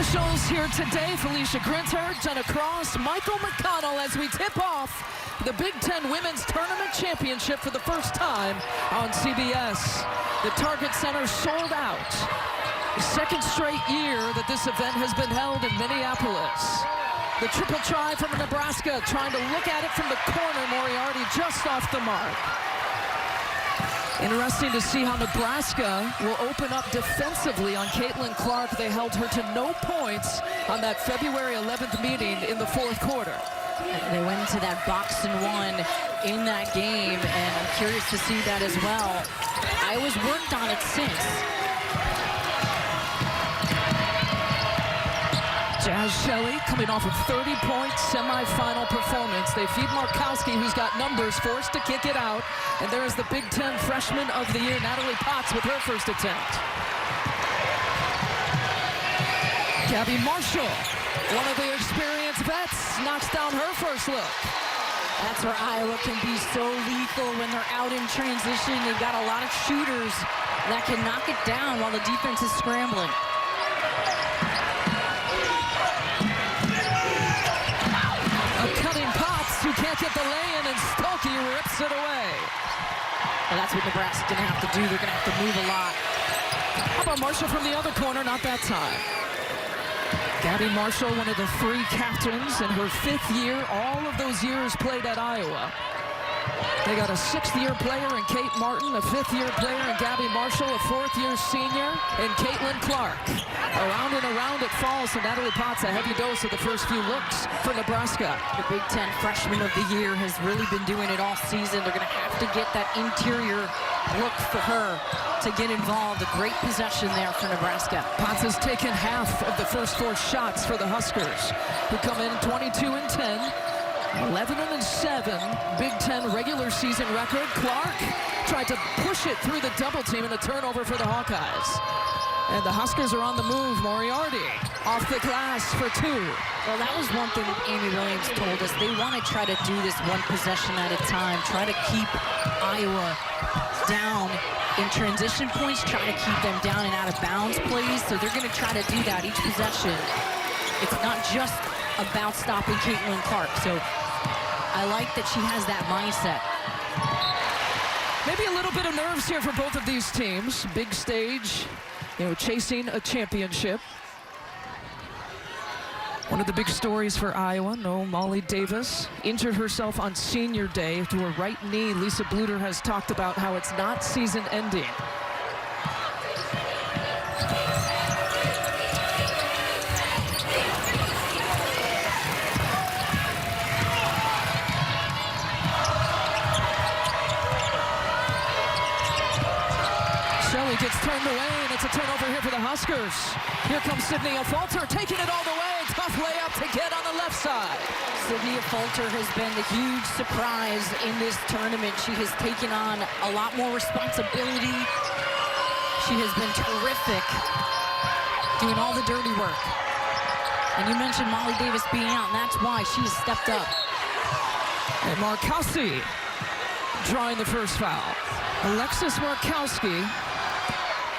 Officials here today, Felicia Grinter, Jenna Cross, Michael McConnell, as we tip off the Big Ten Women's Tournament Championship for the first time on CBS. The Target Center sold out. The second straight year that this event has been held in Minneapolis. The triple try from Nebraska, trying to look at it from the corner. Moriarty just off the mark. Interesting to see how Nebraska will open up defensively on Caitlin Clark. They held her to no points on that February 11th meeting in the fourth quarter. They went into that box and won in that game, and I'm curious to see that as well. Iowa's worked on it since. Jazz Shelley coming off a 30-point semifinal performance. They feed Markowski, who's got numbers, forced to kick it out. And there is the Big Ten Freshman of the Year, Natalie Potts, with her first attempt. Gabby Marshall, one of the experienced vets, knocks down her first look. That's where Iowa can be so lethal when they're out in transition. They've got a lot of shooters that can knock it down while the defense is scrambling. Cutting Potts, who can't get the lay-in, and Stolke rips it away. And that's what Nebraska's going to have to do. They're going to have to move a lot. How about Marshall from the other corner? Not that time. Gabby Marshall, one of the 3 captains in her 5th year. All of those years played at Iowa. They got a 6th-year player in Kate Martin, a 5th-year player in Gabby Marshall, a 4th-year senior in Caitlin Clark. Around and around it falls to Natalie Potts, a heavy dose of the first few looks for Nebraska. The Big Ten Freshman of the Year has really been doing it all season. They're going to have to get that interior look for her to get involved. A great possession there for Nebraska. Potts has taken half of the first 4 shots for the Huskers, who come in 22-10. 11-7, Big Ten regular season record. Clark tried to push it through the double team, and a turnover for the Hawkeyes. And the Huskers are on the move. Moriarty off the glass for 2. Well, that was one thing that Amy Williams told us. They want to try to do this one possession at a time, try to keep Iowa down in transition points, try to keep them down in out of bounds plays. So they're going to try to do that each possession. It's not just about stopping Caitlin Clark. So I like that she has that mindset. Maybe a little bit of nerves here for both of these teams. Big stage, chasing a championship. One of the big stories for Iowa, Molly Davis injured herself on senior day to her right knee. Lisa Bluter has talked about how it's not season ending. Shelley gets turned away, and it's a turnover here for the Huskers. Here comes Sydney Falter, taking it all the way. Tough layup to get on the left side. Sydney Falter has been the huge surprise in this tournament. She has taken on a lot more responsibility. She has been terrific, doing all the dirty work. And you mentioned Molly Davis being out, and that's why she has stepped up. And Markowski drawing the first foul. Alexis Markowski,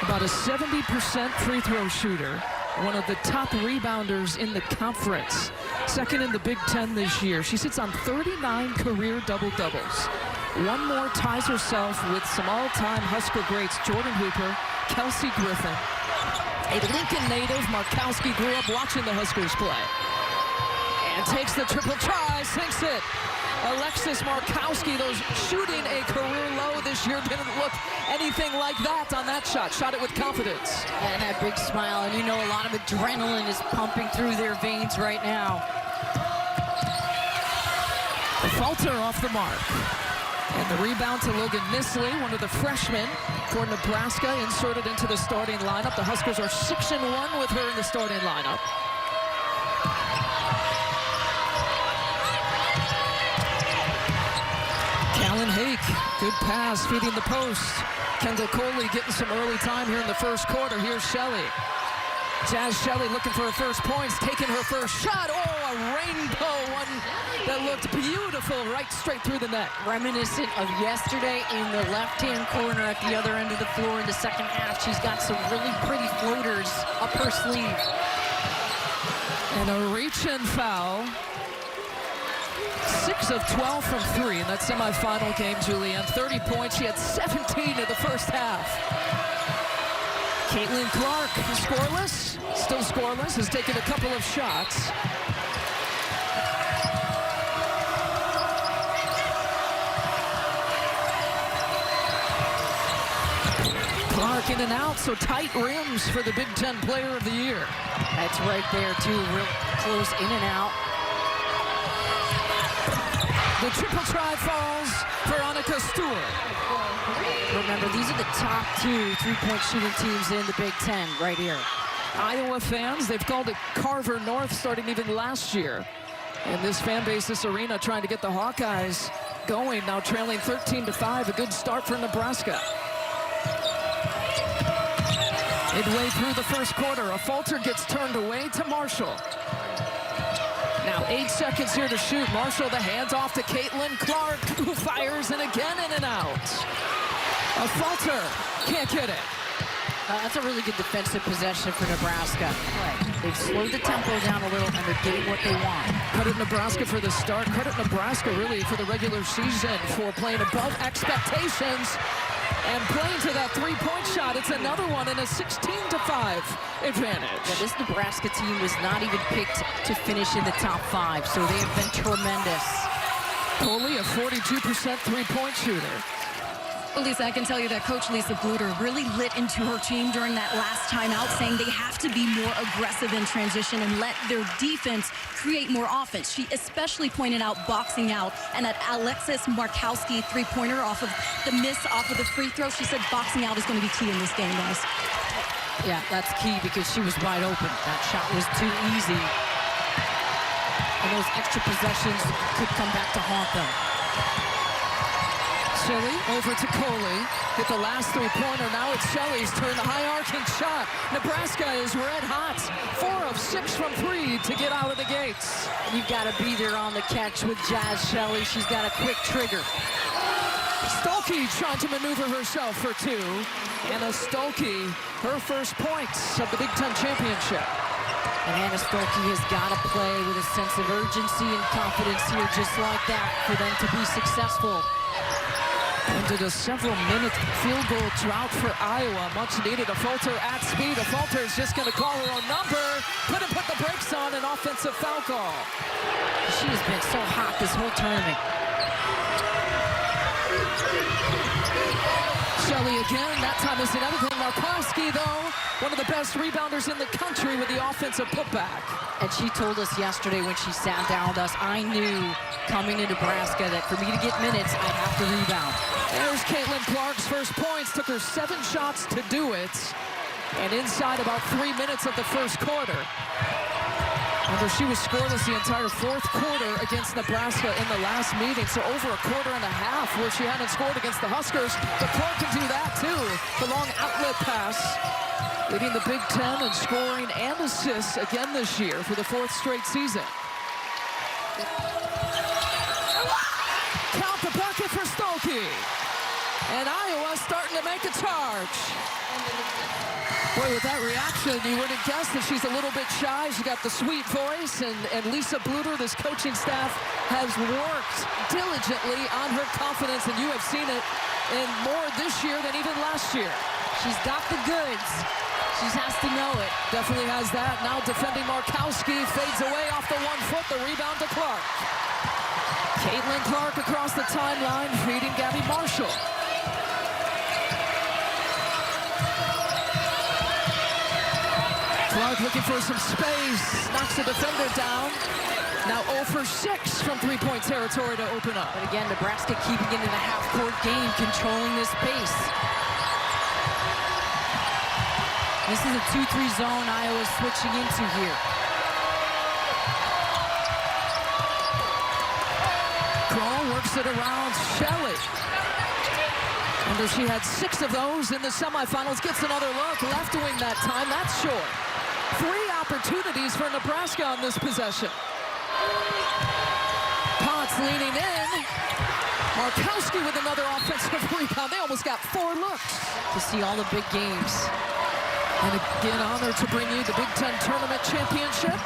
about a 70% free throw shooter, one of the top rebounders in the conference, 2nd in the Big Ten this year. She sits on 39 career double-doubles. One more ties herself with some all-time Husker greats, Jordan Hooper, Kelsey Griffin. A Lincoln native, Markowski grew up watching the Huskers play. And takes the triple try, sinks it. Alexis Markowski, those shooting a career low this year, didn't look anything like that on that shot. Shot it with confidence. And that big smile, and you know a lot of adrenaline is pumping through their veins right now. Falter off the mark. And the rebound to Logan Nisley, one of the freshmen for Nebraska, inserted into the starting lineup. The Huskers are 6-1 with her in the starting lineup. Callan Hake, good pass, feeding the post. Kendall Coley getting some early time here in the first quarter. Here's Shelley. Jazz Shelley looking for her first points, taking her first shot. Oh, a rainbow one that looked beautiful, right straight through the net. Reminiscent of yesterday in the left-hand corner at the other end of the floor in the second half. She's got some really pretty floaters up her sleeve. And a reach-in foul. 6 of 12 from 3 in that semifinal game, Julianne. 30 points. She had 17 in the first half. Caitlin Clark, scoreless, still scoreless, has taken a couple of shots. Clark in and out, so tight rims for the Big Ten Player of the Year. That's right there, too. Real close in and out. The triple try falls for Annika Stewart. Remember, these are the top 2 three-point shooting teams in the Big Ten right here. Iowa fans, they've called it Carver North starting even last year. And this fan base, this arena, trying to get the Hawkeyes going, now trailing 13-5. A good start for Nebraska. Midway through the first quarter, a falter gets turned away to Marshall. Now 8 seconds here to shoot. Marshall, the hands off to Caitlin Clark, who fires, and again in and out. A falter, can't get it. That's a really good defensive possession for Nebraska. They've slowed the tempo down a little, and they're getting what they want. Credit Nebraska for the start. Credit Nebraska, really, for the regular season for playing above expectations and playing to that three-point shot. It's another one and a 16-5 advantage. Yeah, this Nebraska team was not even picked to finish in the top 5, so they have been tremendous. Coley, a 42% three-point shooter. Lisa, I can tell you that Coach Lisa Bluter really lit into her team during that last timeout, saying they have to be more aggressive in transition and let their defense create more offense. She especially pointed out boxing out, and that Alexis Markowski three-pointer off of the miss off of the free throw. She said boxing out is going to be key in this game, guys. Yeah, that's key because she was wide open. That shot was too easy. And those extra possessions could come back to haunt them. Shelley over to Coley. Hit the last three-pointer. Now it's Shelley's turn. The high-arcing shot. Nebraska is red hot. 4 of 6 from 3 to get out of the gates. You've got to be there on the catch with Jazz Shelley. She's got a quick trigger. Stolke trying to maneuver herself for 2. And a Stolke, her first points of the Big Ten Championship. And Anna Stolke has got to play with a sense of urgency and confidence here, just like that, for them to be successful. Into the several-minute field goal drought for Iowa. Much needed. A falter at speed. A falter is just going to call her own number. Couldn't put the brakes on. An offensive foul call. She has been so hot this whole tournament. Shelley again. That time is another thing. Markowski, though, one of the best rebounders in the country with the offensive putback. And she told us yesterday when she sat down with us, I knew coming to Nebraska that for me to get minutes, I'd have to rebound. There's Caitlin Clark's first points. Took her 7 shots to do it. And inside about 3 minutes of the first quarter. Remember, she was scoreless the entire fourth quarter against Nebraska in the last meeting. So over a quarter and a half where she hadn't scored against the Huskers. But Clark can do that too. The long outlet pass. Leading the Big Ten in scoring and assists again this year for the 4th straight season. Count the bucket for Stolke. And Iowa starting to make a charge. Boy, with that reaction, you wouldn't guess that she's a little bit shy. She's got the sweet voice, and Lisa Bluter, this coaching staff, has worked diligently on her confidence, and you have seen it in more this year than even last year. She's got the goods. She has to know it. Definitely has that. Now defending Markowski, fades away off the 1 foot, the rebound to Clark. Caitlin Clark across the timeline, feeding Gabby Marshall. Clark looking for some space, knocks the defender down. Now 0 for 6 from three-point territory to open up. But again, Nebraska keeping it in a half-court game, controlling this pace. This is a 2-3 zone Iowa's switching into here. Kroll works it around Shelley. And she had 6 of those in the semifinals. Gets another look. Left wing that time. That's short. 3 opportunities for Nebraska on this possession. Potts leaning in. Markowski with another offensive rebound. They almost got 4 looks. To see all the big games. And again, honored to bring you the Big Ten Tournament Championship.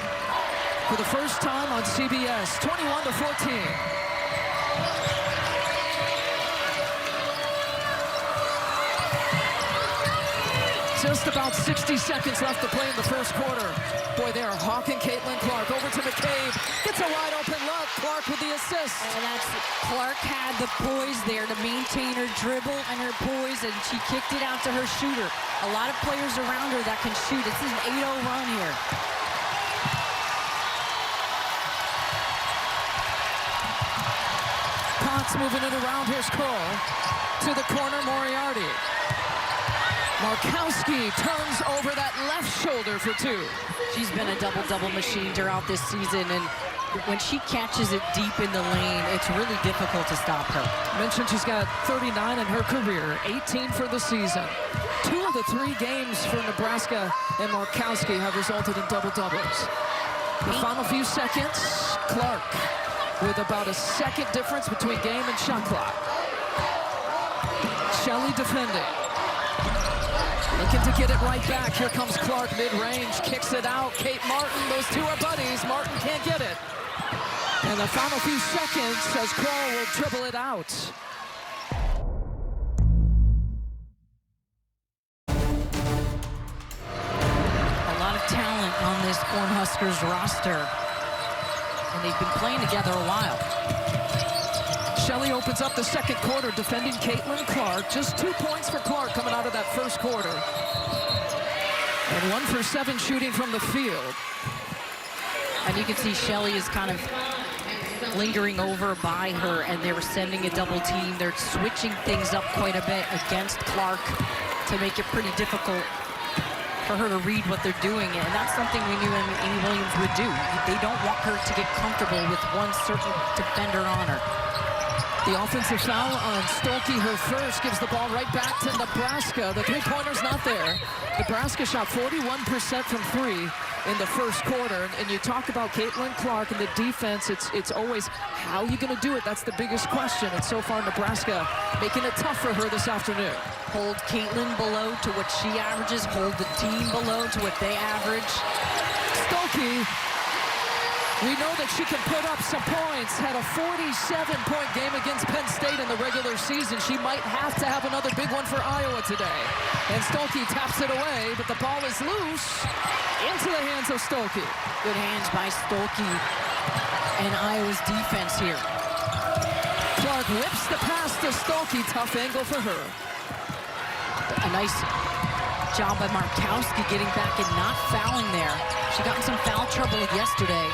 for the first time on CBS, 21-14. Just about 60 seconds left to play in the first quarter. Boy, they are hawking Caitlin Clark over to McCabe. Gets a wide open look. Clark with the assist. And that's, Clark had the poise there to maintain her dribble and her poise, and she kicked it out to her shooter. A lot of players around her that can shoot. This is an 8-0 run here. Potts moving it around. Here's Cole to the corner. Moriarty. Markowski turns over that left shoulder for two. She's been a double-double machine throughout this season, and when she catches it deep in the lane, it's really difficult to stop her. Mentioned she's got 39 in her career, 18 for the season. 2 of the 3 games for Nebraska and Markowski have resulted in double-doubles. The final few seconds, Clark with about a second difference between game and shot clock. Shelley defending. Looking to get it right back. Here comes Clark mid-range, kicks it out. Kate Martin, those two are buddies. Martin can't get it. And the final few seconds as Kroll will dribble it out. A lot of talent on this Cornhuskers roster, and they've been playing together a while. Shelley opens up the second quarter defending Caitlin Clark. Just 2 points for Clark coming out of that first quarter. And 1 for 7 shooting from the field. And you can see Shelley is kind of lingering over by her, and they were sending a double team. They're switching things up quite a bit against Clark to make it pretty difficult for her to read what they're doing. And that's something we knew Amy Williams would do. They don't want her to get comfortable with one certain defender on her. The offensive foul on Stolke, her first, gives the ball right back to Nebraska. The three-pointer's not there. Nebraska shot 41% from 3 in the first quarter. And you talk about Caitlin Clark and the defense, it's always how you going to do it. That's the biggest question. And so far, Nebraska making it tough for her this afternoon. Hold Caitlin below to what she averages, hold the team below to what they average. Stolke, we know that she can put up some points. Had a 47-point game against Penn State in the regular season. She might have to have another big one for Iowa today. And Stolke taps it away, but the ball is loose into the hands of Stolke. Good hands by Stolke and Iowa's defense here. Clark whips the pass to Stolke. Tough angle for her. A nice job by Markowski getting back and not fouling there. She got in some foul trouble yesterday.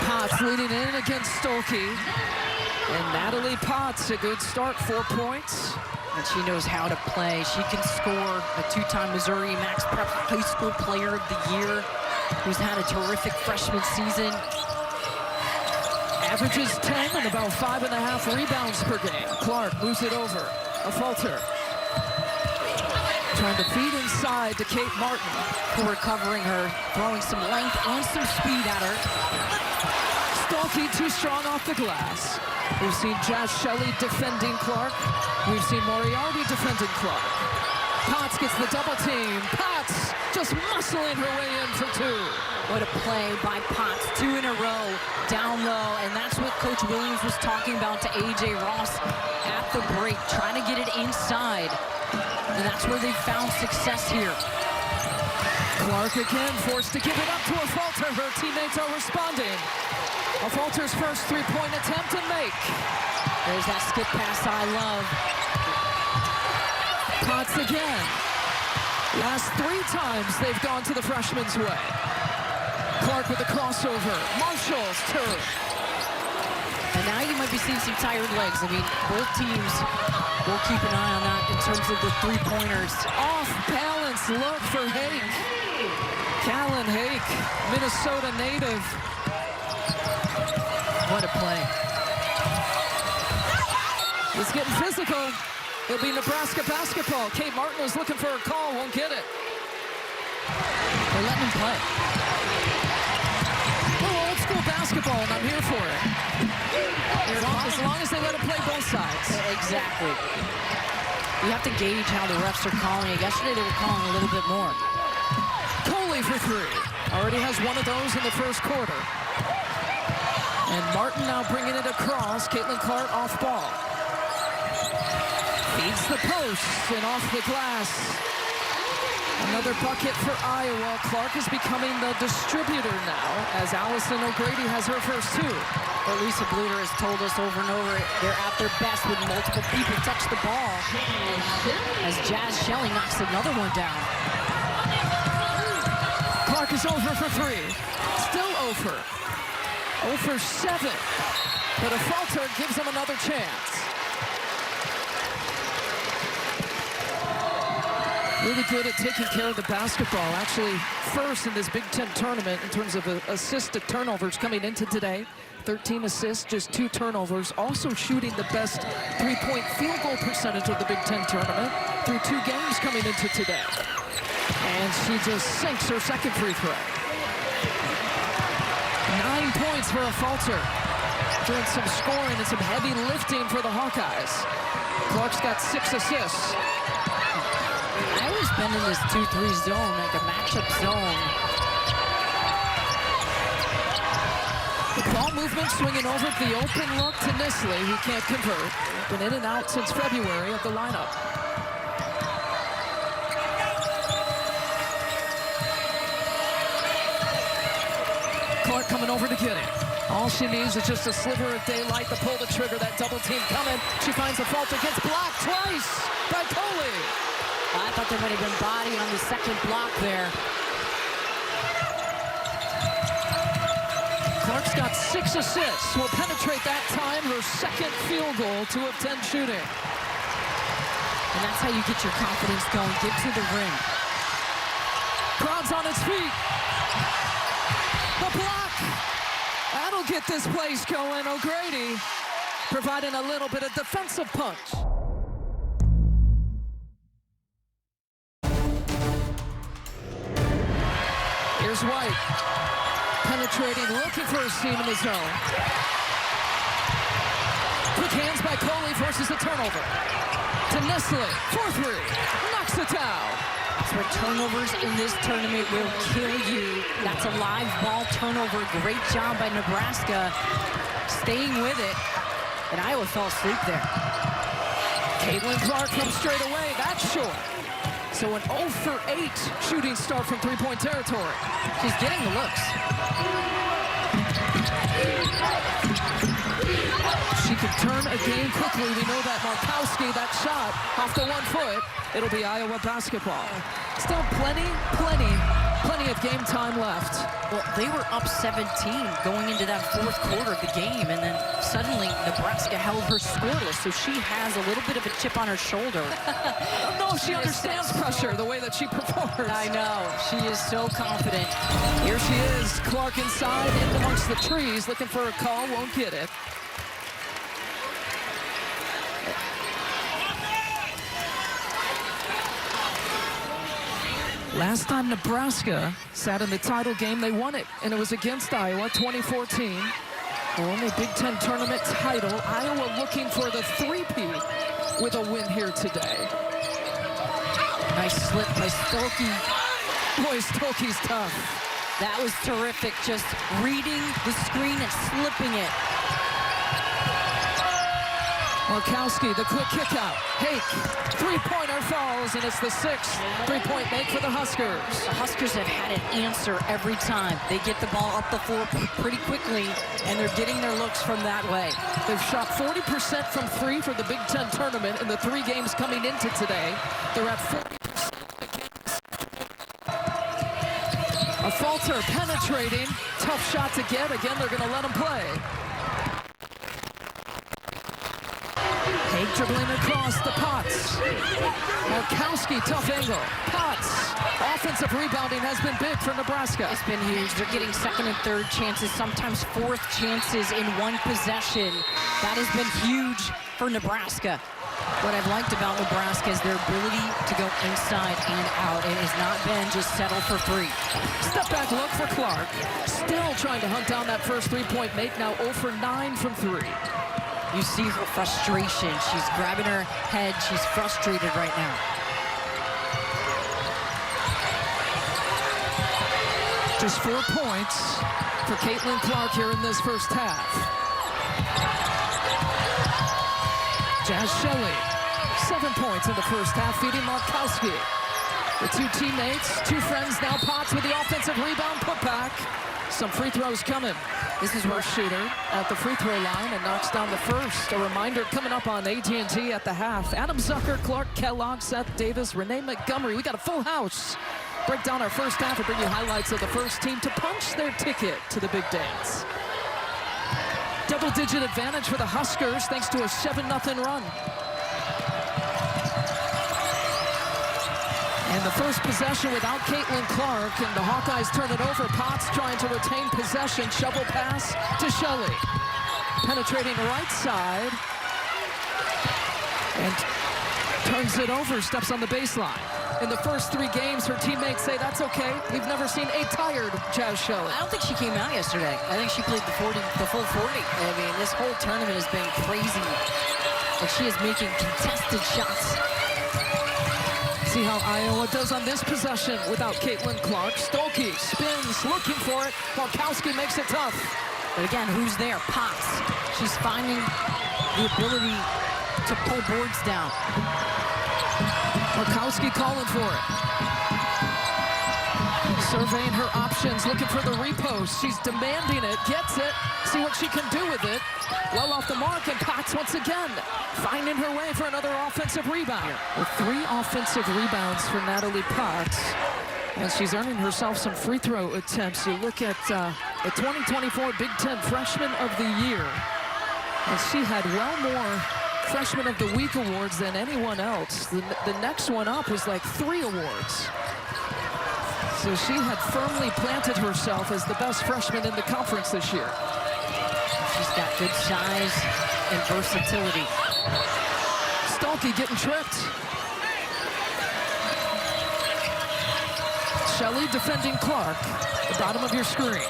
Potts leading in against Stolke. And Natalie Potts, a good start, 4 points. And she knows how to play. She can score. A 2-time Missouri Max Prep High School Player of the Year, who's had a terrific freshman season. Averages 10 and about 5.5 rebounds per game. Clark moves it over. A falter. Trying to feed inside to Kate Martin. Who recovering her, throwing some length and some speed at her. Stolke too strong off the glass. We've seen Jazz Shelley defending Clark. We've seen Moriarty defending Clark. Potts gets the double team. Potts just muscling her way in for 2. What a play by Potts, 2 in a row, down low, and that's what Coach Williams was talking about to A.J. Ross at the break, trying to get it inside, and that's where they found success here. Clark again forced to give it up to a falter. Her teammates are responding. A falter's first 3-point attempt and make. There's that skip pass I love. Potts again. Last 3 times they've gone to the freshman's way. Clark with the crossover. Marshall's turn. And now you might be seeing some tired legs. I mean, both teams will keep an eye on that in terms of the 3-pointers. Off balance look for Hake. Callan Hake, Minnesota native. What a play. It's getting physical. It'll be Nebraska basketball. Kate Martin was looking for a call, won't get it. They're letting him play. Well, old school basketball, and I'm here for it. As long as they let him play both sides. Exactly. You have to gauge how the refs are calling it. Yesterday they were calling a little bit more. Coley for 3. Already has one of those in the first quarter. And Martin now bringing it across. Caitlin Clark off ball. Feeds the post and off the glass. Another bucket for Iowa. Clark is becoming the distributor now as Allison O'Grady has her first two. But Lisa Bluter has told us over and over they're at their best when multiple people touch the ball. As Jazz Shelley knocks another one down. Clark is over for three. Still over. 0 for 7. But a falter gives them another chance. Really good at taking care of the basketball. Actually, first in this Big Ten tournament in terms of assists to turnovers coming into today. 13 assists, just 2 turnovers. Also shooting the best three-point field goal percentage of the Big Ten tournament through 2 games coming into today. And she just sinks her second free throw. 9 points for a falter. Doing some scoring and some heavy lifting for the Hawkeyes. Clark's got 6 assists. Iowa's been in this 2-3 zone, like a matchup zone. The ball movement swinging over the open look to Nisley, who can't convert. Been in and out since February of the lineup. Clark coming over to get it. All she needs is just a sliver of daylight to pull the trigger. That double team coming. She finds a fault that gets blocked twice by Coley. I thought there might have been body on the second block there. Clark's got 6 assists. Will penetrate that time. Her second field goal, 2 of 10 shooting. And that's how you get your confidence going. Get to the rim. Crowd's on its feet. The block. That'll get this place going. O'Grady providing a little bit of defensive punch. Here's White. Penetrating, looking for a seam in the zone. Quick hands by Coley, forces a turnover. To Nisley, 4-3, knocks it down. That's where turnovers in this tournament will kill you. That's a live ball turnover. Great job by Nebraska staying with it. And Iowa fell asleep there. Caitlin Clark comes straight away. That's short. So an 0 for 8 shooting start from three-point territory. She's getting the looks. She can turn a game quickly. We know that Markowski, that shot off the 1 foot. It'll be Iowa basketball. Still plenty of game time left. Well, they were up 17 going into that 4th quarter of the game, and then suddenly Nebraska held her scoreless, so she has a little bit of a chip on her shoulder. No, she understands pressure the way that she performs. I know. She is so confident. Here she is, Clark inside, in amongst the trees, looking for a call, won't get it. Last time Nebraska sat in the title game, they won it, and it was against Iowa, 2014. They won the Big Ten Tournament Title. Iowa looking for the three-peat with a win here today. Nice slip by Stolke. Boy, Stolke's tough. That was terrific, just reading the screen and slipping it. Markowski, the quick kick out. Hake, three-pointer falls, and it's the 6th three-point make for the Huskers. The Huskers have had an answer every time. They get the ball up the floor pretty quickly, and they're getting their looks from that way. They've shot 40% from 3 for the Big Ten tournament in the 3 games coming into today. They're at 40%. A falter penetrating. Tough shot to get. Again, they're going to let him play. Hake dribbling across the Potts. Markowski, tough angle. Potts. Offensive rebounding has been big for Nebraska. It's been huge. They're getting 2nd and 3rd chances, sometimes 4th chances in one possession. That has been huge for Nebraska. What I've liked about Nebraska is their ability to go inside and out. It has not been just settle for 3. Step back look for Clark. Still trying to hunt down that first three-point make. Now 0 for 9 from 3. You see her frustration. She's grabbing her head. She's frustrated right now. Just 4 points for Caitlin Clark here in this first half. Jazz Shelley, 7 points in the first half, feeding Markowski. The two teammates, two friends now. Potts with the offensive rebound putback. Some free throws coming. This is where shooter at the free throw line and knocks down the first. A reminder coming up on AT&T at the half. Adam Zucker, Clark Kellogg, Seth Davis, Renee Montgomery. We got a full house. Break down our first half and bring you highlights of the first team to punch their ticket to the big dance. Double-digit advantage for the Huskers thanks to a 7-0 run. And the first possession without Caitlin Clark, and the Hawkeyes turn it over. Potts trying to retain possession. Shovel pass to Shelley. Penetrating right side. And turns it over, steps on the baseline. In the first 3 games, her teammates say that's okay. We've never seen a tired Jazz Shelley. I don't think she came out yesterday. I think she played the full 40. I mean, this whole tournament has been crazy. And she is making contested shots. See how Iowa does on this possession without Caitlin Clark. Stolke spins, looking for it. Markowski makes it tough. But again, who's there? Potts. She's finding the ability to pull boards down. Markowski calling for it. Surveying her options, looking for the repost. She's demanding it, gets it. See what she can do with it. Well off the mark, and Potts once again finding her way for another offensive rebound. With 3 offensive rebounds for Natalie Potts. And she's earning herself some free throw attempts. You look at the 2024 Big Ten Freshman of the Year. And she had well more Freshman of the Week awards than anyone else. The next one up was like 3 awards. So she had firmly planted herself as the best freshman in the conference this year. She's got good size and versatility. Stolke getting tripped. Shelley defending Clark, the bottom of your screen.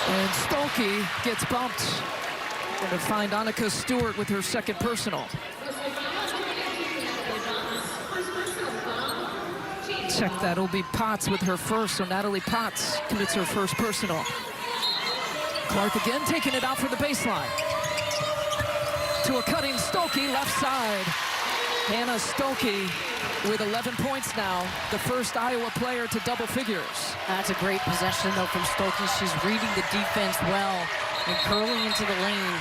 And Stolke gets bumped. Going to find Annika Stewart with her second personal. Check that, it'll be Potts with her first, so Natalie Potts commits her first personal. Clark again taking it out for the baseline. To a cutting Stolke, left side. Hannah Stolke with 11 points now, the first Iowa player to double figures. That's a great possession, though, from Stolke. She's reading the defense well and curling into the lane.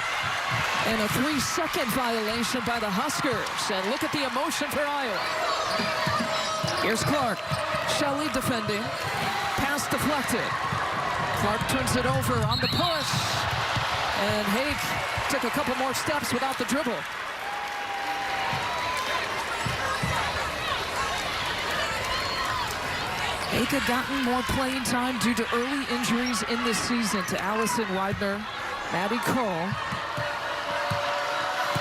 And a 3-second violation by the Huskers. And look at the emotion for Iowa. Here's Clark. Shelley defending. Pass deflected. Clark turns it over on the push. And Haig took a couple more steps without the dribble. Haig had gotten more playing time due to early injuries in this season to Allison Widener, Maddie Cole.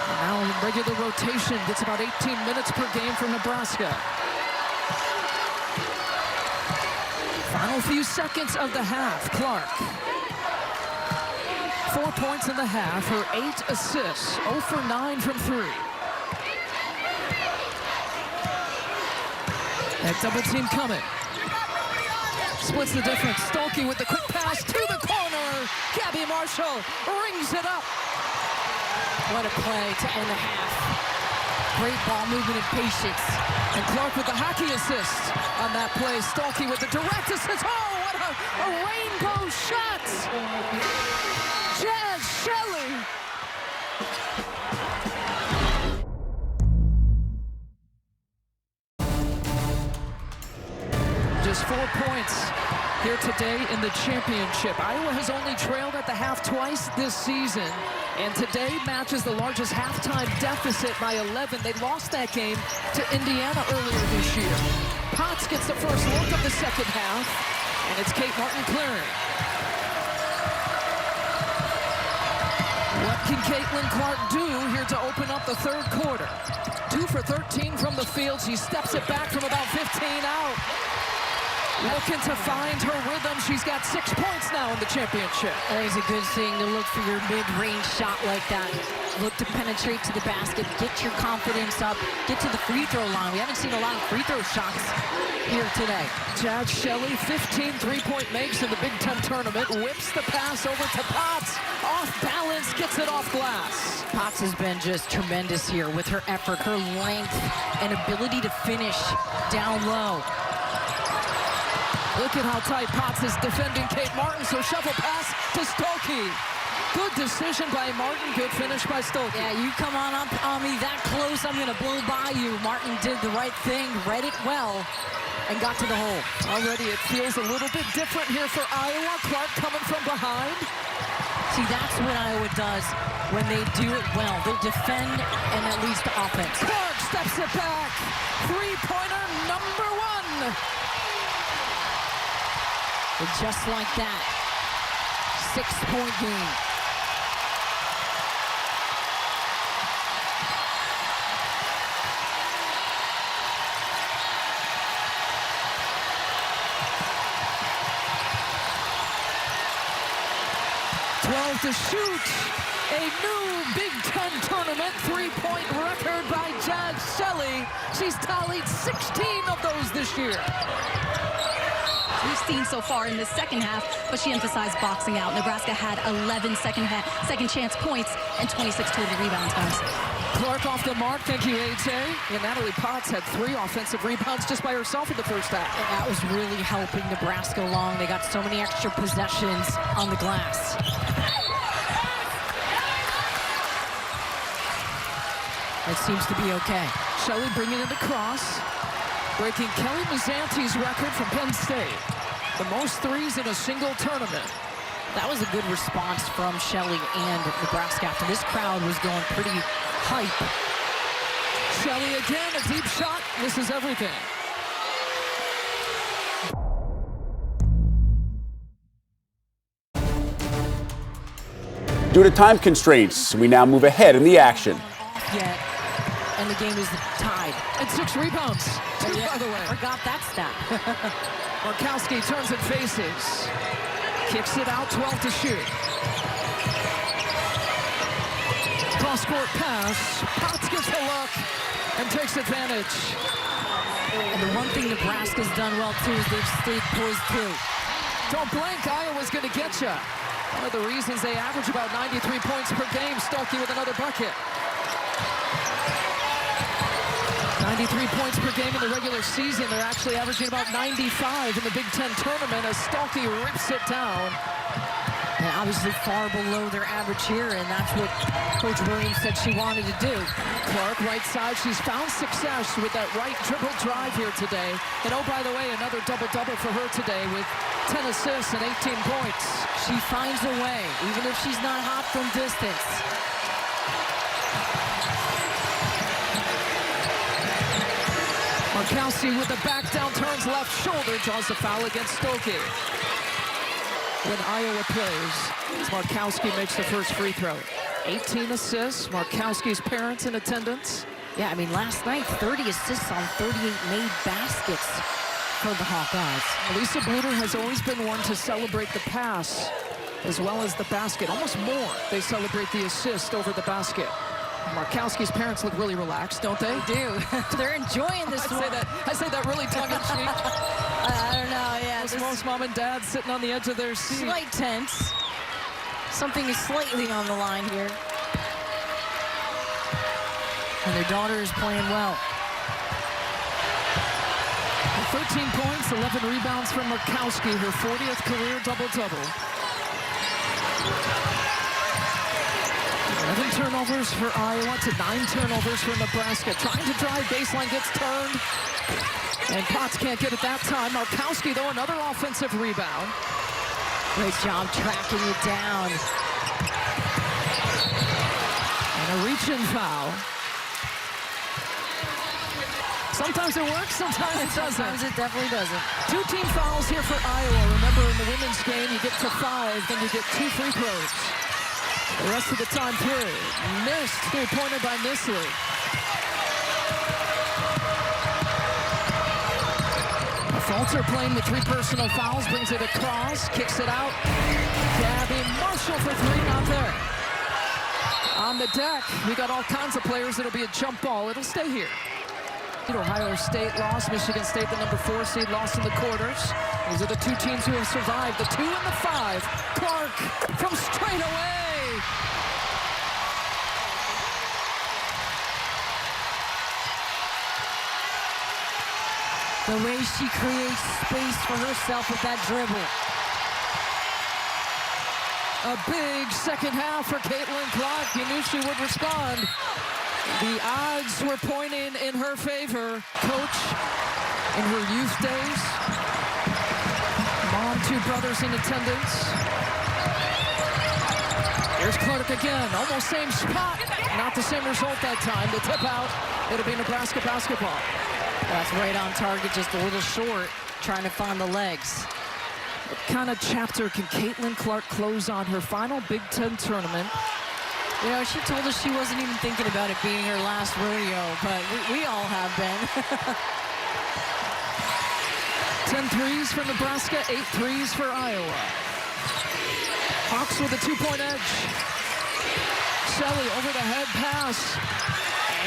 And now in regular rotation, gets about 18 minutes per game for Nebraska. Final few seconds of the half, Clark. 4 points in the half, her 8 assists, 0 for 9 from 3. That double team coming. Splits the difference. Stolke with the quick pass to the corner. Gabby Marshall rings it up. What a play to end the half. Great ball movement and patience. And Clark with the hockey assist on that play. Stolke with the direct assist. Oh, what a rainbow shot! Jazz Shelley. Just 4 points here today in the championship. Iowa has only trailed at the half twice this season, and today matches the largest halftime deficit by 11. They lost that game to Indiana earlier this year. Potts gets the first look of the second half, and it's Kate Martin clearing. What can Caitlin Clark do here to open up the third quarter? 2 for 13 from the field. She steps it back from about 15 out. Looking to find her rhythm. She's got 6 points now in the championship. That is a good thing to look for your mid-range shot like that. Look to penetrate to the basket, get your confidence up, get to the free throw line. We haven't seen a lot of free throw shots here today. Jazz Shelley, 15 three-point makes in the Big Ten tournament. Whips the pass over to Potts. Off balance, gets it off glass. Potts has been just tremendous here with her effort, her length, and ability to finish down low. Look at how tight Potts is defending Kate Martin, so shovel pass to Stokey. Good decision by Martin, good finish by Stokey. Yeah, you come on up on me that close, I'm gonna blow by you. Martin did the right thing, read it well, and got to the hole. Already it feels a little bit different here for Iowa. Clark coming from behind. See, that's what Iowa does when they do it well. They defend and at least offense. Clark steps it back. Three-pointer number 1. And just like that, 6-point game. To shoot. A new Big Ten tournament three-point record by Jazz Shelley. She's tallied 16 of those this year. We've seen so far in the second half, but she emphasized boxing out. Nebraska had 11 second chance points and 26 total rebound times. Clark off the mark. Thank you, AJ. And Natalie Potts had 3 offensive rebounds just by herself in the first half. That was really helping Nebraska along. They got so many extra possessions on the glass. It seems to be okay. Shelley bringing it across, breaking Kelly Mazzanti's record from Penn State. The most threes in a single tournament. That was a good response from Shelley and Nebraska after this crowd was going pretty hype. Shelley again, a deep shot, misses everything. Due to time constraints, we now move ahead in the action. Yet, and the game is tied. And 6 rebounds, 2 by the way. I forgot that stat. Markowski turns and faces. Kicks it out, 12 to shoot. Cross-court pass. Potts gets a look and takes advantage. And the one thing Nebraska's done well, too, is they've stayed poised, too. Don't blink, Iowa's going to get you. One of the reasons they average about 93 points per game. Stokey with another bucket. 93 points per game in the regular season. They're actually averaging about 95 in the Big Ten tournament as Stokey rips it down. And obviously far below their average here, and that's what Coach Williams said she wanted to do. Clark, right side. She's found success with that right dribble drive here today. And oh, by the way, another double-double for her today with 10 assists and 18 points. She finds a way, even if she's not hot from distance. Markowski with the back down, turns left shoulder, draws the foul against Stokey. When Iowa plays, as Markowski makes the first free throw. 18 assists, Markowski's parents in attendance. Yeah, I mean, last night, 30 assists on 38 made baskets for the Hawkeyes. Lisa Bluter has always been one to celebrate the pass as well as the basket. Almost more, they celebrate the assist over the basket. Markowski's parents look really relaxed, don't they? They do. They're enjoying this one. I say that really tongue-in-cheek. I don't know, yeah. Most mom and dad sitting on the edge of their seat. Slight tense. Something is slightly on the line here. And their daughter is playing well. 13 points, 11 rebounds from Markowski, her 40th career double-double. 11 turnovers for Iowa to 9 turnovers for Nebraska. Trying to drive, baseline gets turned. And Potts can't get it that time. Markowski, though, another offensive rebound. Great job tracking it down. And a reach-in foul. Sometimes it works, sometimes it doesn't. Sometimes it definitely doesn't. 2 team fouls here for Iowa. Remember, in the women's game, you get to 5, then you get 2 free throws. The rest of the time period. Missed, three-pointer by Nisley. A Falter playing with 3 personal fouls, brings it across, kicks it out. Gabby Marshall for 3, not there. On the deck, we got all kinds of players. It'll be a jump ball. It'll stay here. Ohio State lost. Michigan State, the number 4 seed, lost in the quarters. These are the 2 teams who have survived. The 2 and the 5. Clark from straight away. The way she creates space for herself with that dribble. A big second half for Caitlin Clark. You knew she would respond. The odds were pointing in her favor. Coach in her youth days. Mom, 2 brothers in attendance. Here's Clark again. Almost same spot. Not the same result that time. The tip out. It'll be Nebraska basketball. That's right on target, just a little short, trying to find the legs. What kind of chapter can Caitlin Clark close on her final Big Ten tournament? You know, she told us she wasn't even thinking about it being her last rodeo, but we all have been. 10 threes for Nebraska, 8 threes for Iowa. Hawks with a 2-point edge. Shelley over the head pass.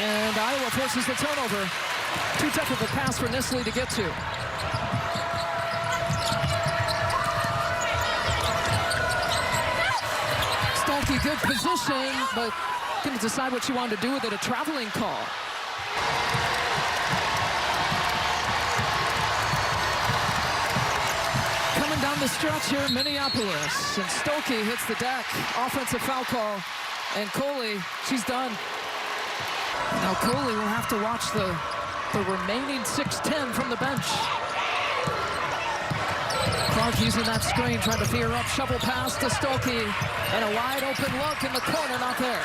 And Iowa forces the turnover. Too tough of a pass for Nisley to get to. Stolke, good position, but couldn't decide what she wanted to do with it. A traveling call. Coming down the stretch here in Minneapolis. And Stolke hits the deck. Offensive foul call. And Coley, she's done. Now Coley will have to watch the remaining 6-10 from the bench. Clark using that screen, trying to veer up, shovel pass to Stolke, and a wide open look in the corner, not there.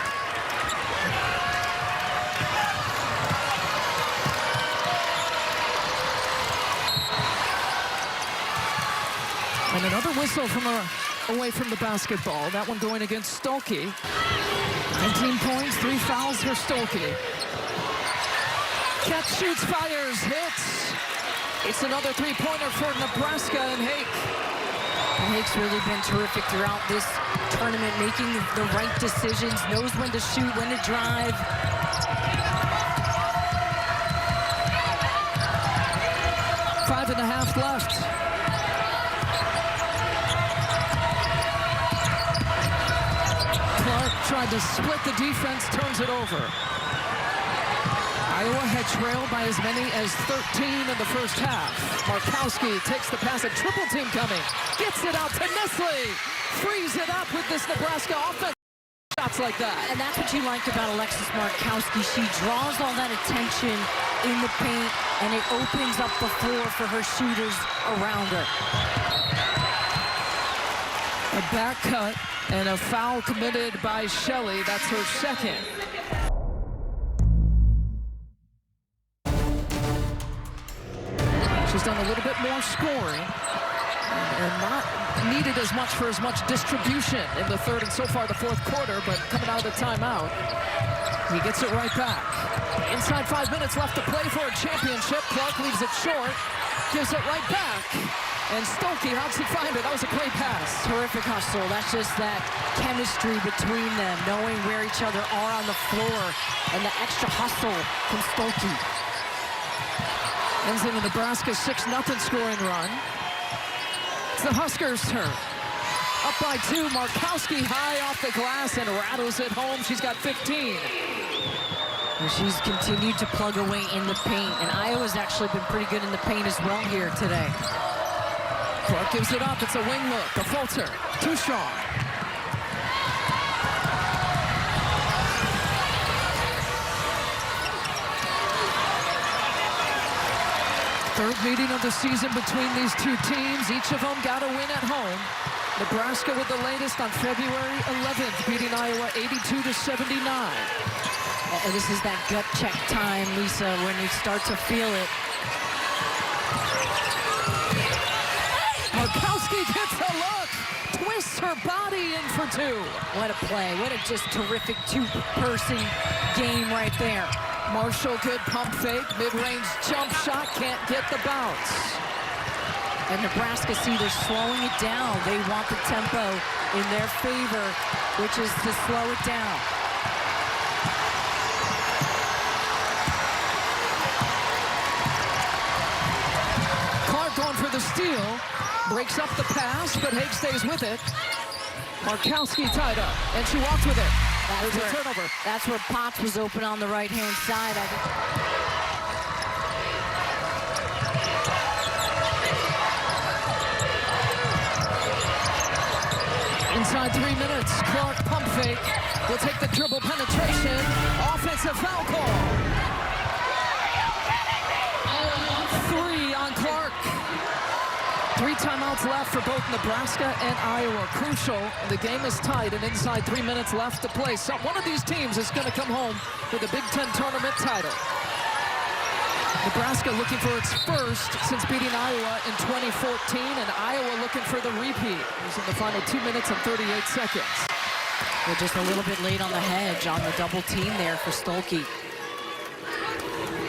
And another whistle from away from the basketball. That one going against Stolke. 19 points, 3 fouls for Stolke. Catch, shoots, fires, hits. It's another 3-pointer for Nebraska and Hake. Hake's really been terrific throughout this tournament, making the right decisions, knows when to shoot, when to drive. Five and a half left. Clark tried to split the defense, turns it over. Iowa had trailed by as many as 13 in the first half. Markowski takes the pass, a triple team coming. Gets it out to Nisley. Frees it up with this Nebraska offense. Shots like that. And that's what you like about Alexis Markowski. She draws all that attention in the paint, and it opens up the floor for her shooters around her. A back cut and a foul committed by Shelley. That's her second. She's done a little bit more scoring and not needed as much for as much distribution in the third and so far the fourth quarter, but coming out of the timeout, he gets it right back. Inside 5 minutes left to play for a championship. Clark leaves it short, gives it right back. And Stolke, how'd she find it? That was a great pass. Terrific hustle. That's just that chemistry between them, knowing where each other are on the floor, and the extra hustle from Stolke. Ends in a Nebraska 6-0 scoring run. It's the Huskers' turn. Up by 2, Markowski high off the glass and rattles it home. She's got 15. And she's continued to plug away in the paint, and Iowa's actually been pretty good in the paint as well here today. Clark gives it up. It's a wing look. A falter. Too strong. Third meeting of the season between these two teams. Each of them got a win at home. Nebraska with the latest on February 11th, beating Iowa 82-79. And this is that gut check time, Lisa, when you start to feel it. Markowski gets a look, twists her body in for 2. What a play. What a just terrific two-person game right there. Marshall, good pump fake, mid-range jump shot, can't get the bounce. And Nebraska see they're slowing it down. They want the tempo in their favor, which is to slow it down. Clark going for the steal. Breaks up the pass, but Hague stays with it. Markowski tied up, and she walked with it. There's a turnover. That's where Potts was open on the right-hand side. Inside 3 minutes, Clark pump fake. Will take the dribble penetration. Offensive foul call. 3 on Clark. 3 timeouts left for both Nebraska and Iowa. Crucial. The game is tied and inside 3 minutes left to play. So one of these teams is going to come home with a Big Ten Tournament title. Nebraska looking for its first since beating Iowa in 2014, and Iowa looking for the repeat. It was in the final 2 minutes and 38 seconds. They're just a little bit late on the hedge on the double team there for Stolke.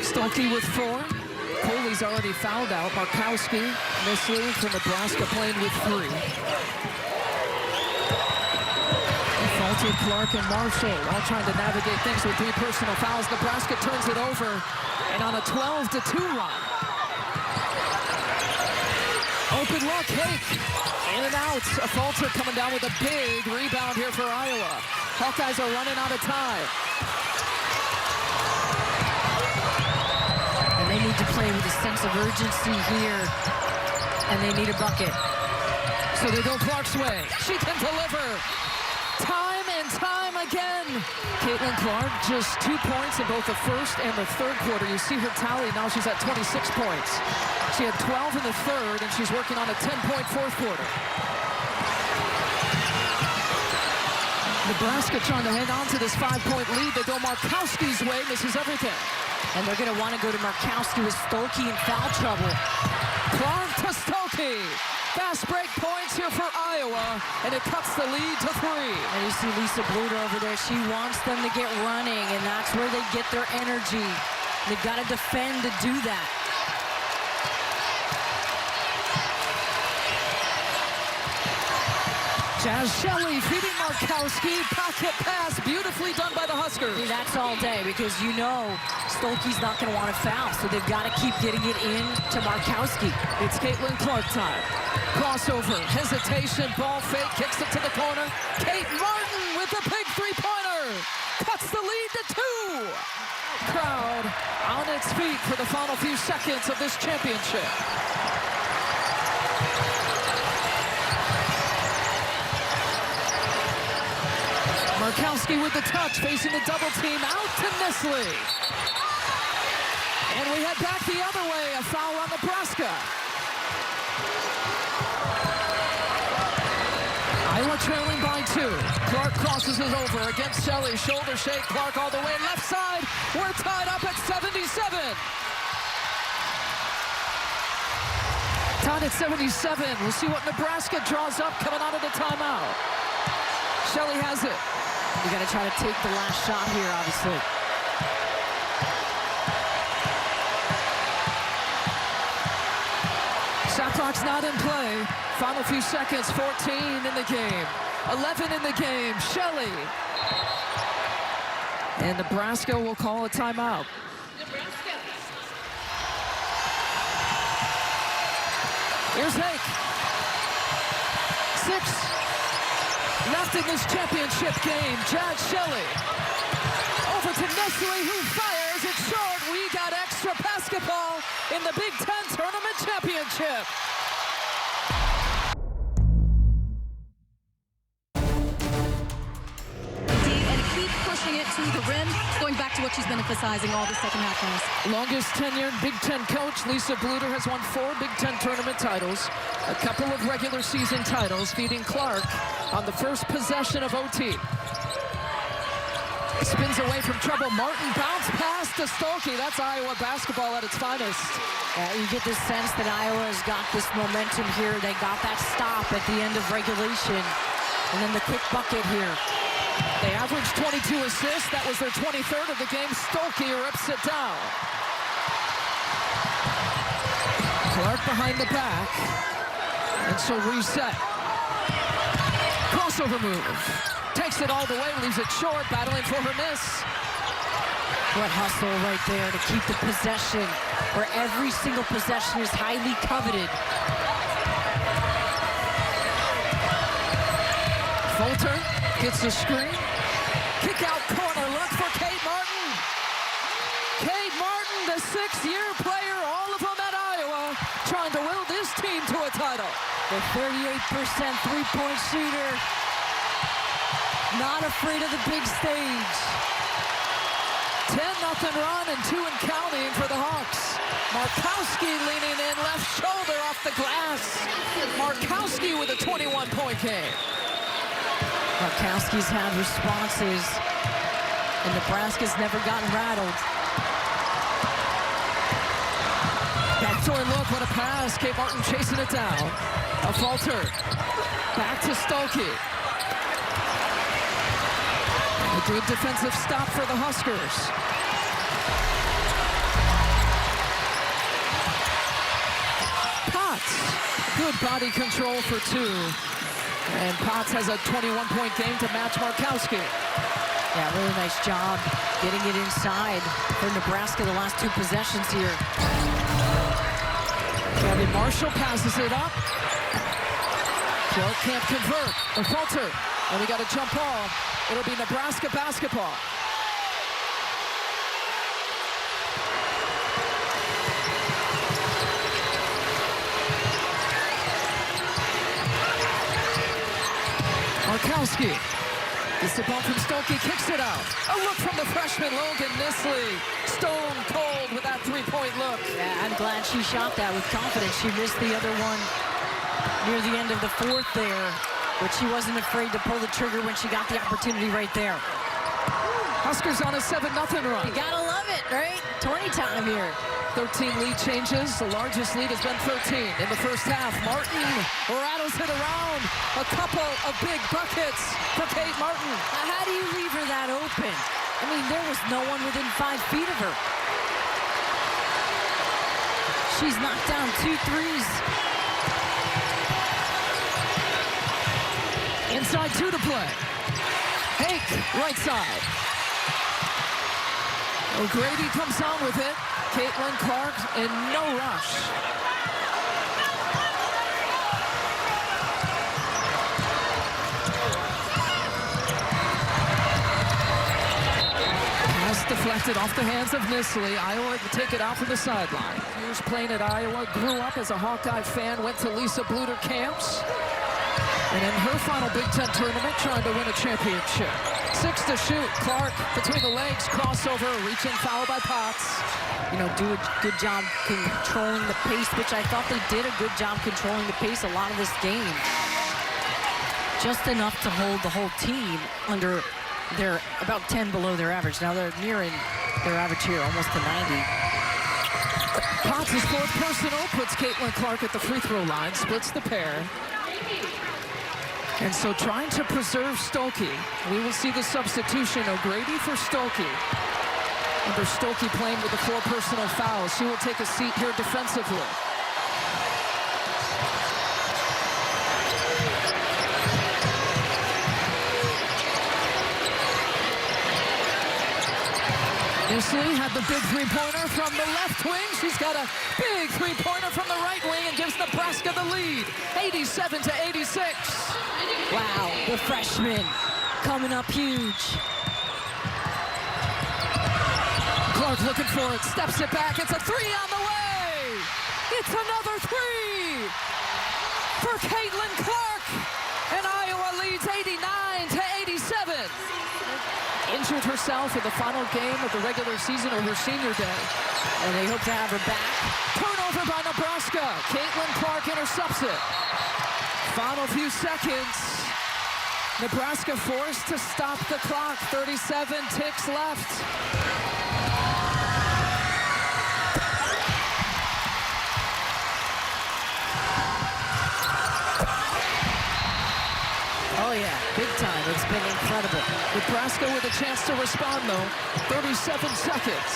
Stolke with 4. Coley's already fouled out. Markowski, Missler for Nebraska playing with 3. Falter, Clark, and Marshall all trying to navigate things with 3 personal fouls. Nebraska turns it over and on a 12-2 run. Open look, Hake. In and out. A Falter coming down with a big rebound here for Iowa. Hawkeyes are running out of time. They need to play with a sense of urgency here, and they need a bucket. So they go Clark's way. She can deliver. Time and time again. Caitlin Clark, just 2 points in both the first and the third quarter. You see her tally, now she's at 26 points. She had 12 in the third, and she's working on a 10-point fourth quarter. Nebraska trying to hang on to this 5-point lead. They go Markowski's way, misses everything. And they're going to want to go to Markowski with Stolke in foul trouble. Clark to Stolke. Fast break points here for Iowa, and it cuts the lead to 3. And you see Lisa Bluder over there. She wants them to get running, and that's where they get their energy. They've got to defend to do that. Jazz Shelley feeding Markowski. Pocket pass, beautifully done by the Huskers. That's all day because you know Stolke's not going to want to foul, so they've got to keep getting it in to Markowski. It's Caitlin Clark time. Crossover, hesitation, ball fake, kicks it to the corner. Kate Martin with a big 3-pointer. Cuts the lead to 2. Crowd on its feet for the final few seconds of this championship. Markowski with the touch, facing the double team, out to Nisley. And we head back the other way, a foul on Nebraska. Iowa trailing by 2. Clark crosses it over against Shelley, shoulder shake, Clark all the way left side. We're tied up at 77. Tied at 77. We'll see what Nebraska draws up coming out of the timeout. Shelley has it. You got to try to take the last shot here, obviously. Shot clock's not in play. Final few seconds, 14 in the game. 11 in the game, Shelley. And Nebraska will call a timeout. Here's Hake. 6 left in this championship game. Jazz Shelley. Over to Nestle, who fires it short. We got extra basketball in the Big Ten Tournament Championship. And keep pushing it to the rim, going back to what she's been emphasizing all the second half games. Longest tenured Big Ten coach, Lisa Bluder, has won 4 Big Ten Tournament titles, a couple of regular season titles, feeding Clark on the first possession of OT. Spins away from trouble. Martin bounce pass to Stolke. That's Iowa basketball at its finest. You get this sense that Iowa has got this momentum here. They got that stop at the end of regulation. And then the quick bucket here. They averaged 22 assists. That was their 23rd of the game. Stolke rips it down. Clark behind the back. And so reset. Crossover move. Takes it all the way, leaves it short, battling for her miss. What hustle right there to keep the possession, where every single possession is highly coveted. Fulter gets the screen. Kick out corner, look for Kate Martin. Kate Martin, the sixth-year player, all of them at Iowa, trying to will this team to a title. The 38% three-point shooter, not afraid of the big stage. 10-0 run and 2 and counting for the Hawks. Markowski leaning in, left shoulder off the glass. Markowski with a 21-point game. Markowski's had responses, and Nebraska's never gotten rattled. Backdoor look, what a pass. Kate Martin chasing it down. A Fulter. Back to Stokey. A good defensive stop for the Huskers. Potts. Good body control for 2. And Potts has a 21-point game to match Markowski. Yeah, really nice job getting it inside for Nebraska the last 2 possessions here. Gabby Marshall passes it up. Clark can't convert. A Fulter. And we got a jump ball. It'll be Nebraska basketball. Markowski gets the ball from Stokey, kicks it out. A look from the freshman Logan Nisley. Stone cold with that three-point look. Yeah, I'm glad she shot that with confidence. She missed the other one near the end of the 4th there, but she wasn't afraid to pull the trigger when she got the opportunity right there. Huskers on a 7-0 run. You gotta love it, right? 20 time here. 13 lead changes. The largest lead has been 13 in the first half. Martin rattles it around. A couple of big buckets for Kate Martin. Now, how do you leave her that open? I mean, there was no one within 5 feet of her. She's knocked down 2 threes. Inside 2 to play. Hake, right side. O'Grady comes on with it. Caitlin Clark in no rush. Pass deflected off the hands of Nisley. Iowa to take it out from the sideline. Years playing at Iowa, grew up as a Hawkeye fan, went to Lisa Bluter camps. And in her final Big Ten tournament, trying to win a championship. 6 to shoot. Clark between the legs, crossover, reaching foul by Potts. You know, do a good job controlling the pace, which I thought they did a good job controlling the pace a lot of this game. Just enough to hold the whole team under their about 10 below their average. Now they're nearing their average here, almost to 90. Potts' 4th personal puts Caitlin Clark at the free throw line, splits the pair. And so trying to preserve Stokey. We will see the substitution, O'Grady for Stokey. Under Stokey playing with the 4 personal fouls. She will take a seat here defensively. Nisley had the big three-pointer from the left wing. She's got a big three-pointer from the right wing and gives Nebraska the lead, 87-86. Wow, the freshman coming up huge. Clark looking for it, steps it back. It's a 3 on the way. It's another 3 for Caitlin Clark. And Iowa leads 89-87. Injured herself in the final game of the regular season or her senior day. And they hope to have her back. Turnover by Nebraska. Caitlin Clark intercepts it. Final few seconds. Nebraska forced to stop the clock. 37 ticks left. Oh yeah, big time. It's been incredible. Nebraska with a chance to respond though. 37 seconds.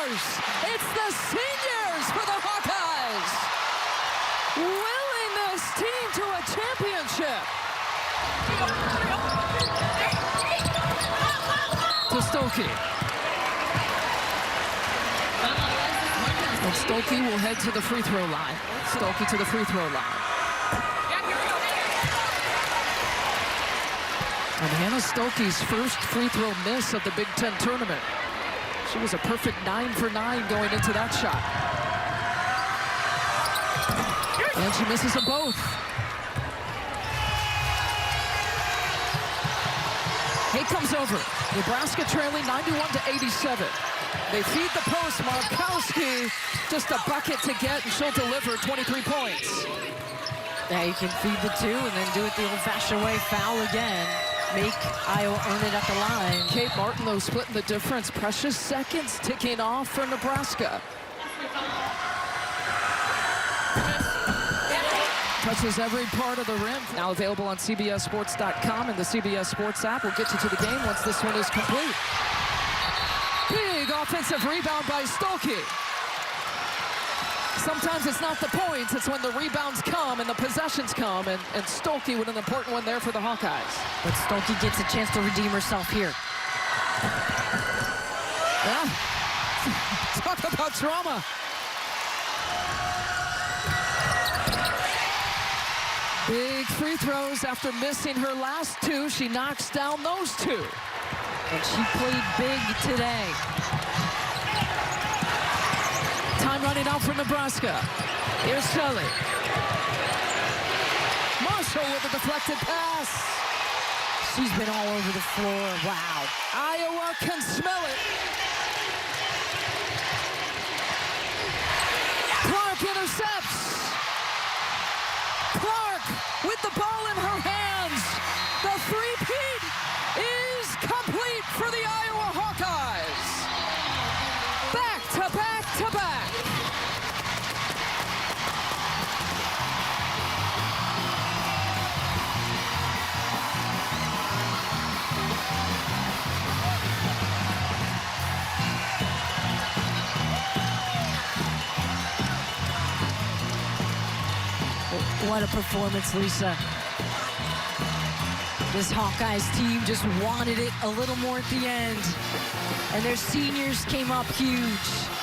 seniors! It's the seniors for the Hawkeyes! Willing this team to a championship! To Stokey. And Stokey will head to the free throw line. Stokey to the free throw line. And Hannah Stokey's first free throw miss of the Big Ten tournament. She was a perfect 9 for 9 going into that shot. And she misses them both. Hay comes over. Nebraska trailing 91-87. They feed the post. Markowski, just a bucket to get, and she'll deliver 23 points. Yeah, you can feed the two and then do it the old-fashioned way. Foul again. Make Iowa earn it at the line. Kate Martin, though, splitting the difference. Precious seconds ticking off for Nebraska. Touches every part of the rim. Now available on CBSSports.com and the CBS Sports app. We'll get you to the game once this one is complete. Big offensive rebound by Stokey. Sometimes it's not the points, it's when the rebounds come and the possessions come, and Stokey with an important one there for the Hawkeyes. But Stokey gets a chance to redeem herself here. Yeah. Talk about drama. Big free throws after missing her last two. She knocks down those two. And she played big today. Time running out for Nebraska. Here's Shelley. Marshall with a deflected pass. She's been all over the floor. Wow. Iowa can smell it. Clark intercepts. Clark with the ball in her hands. The three-peat is complete for the Iowa Hawkeyes. Back to back to back. What a performance, Lisa. This Hawkeyes team just wanted it a little more at the end. And their seniors came up huge.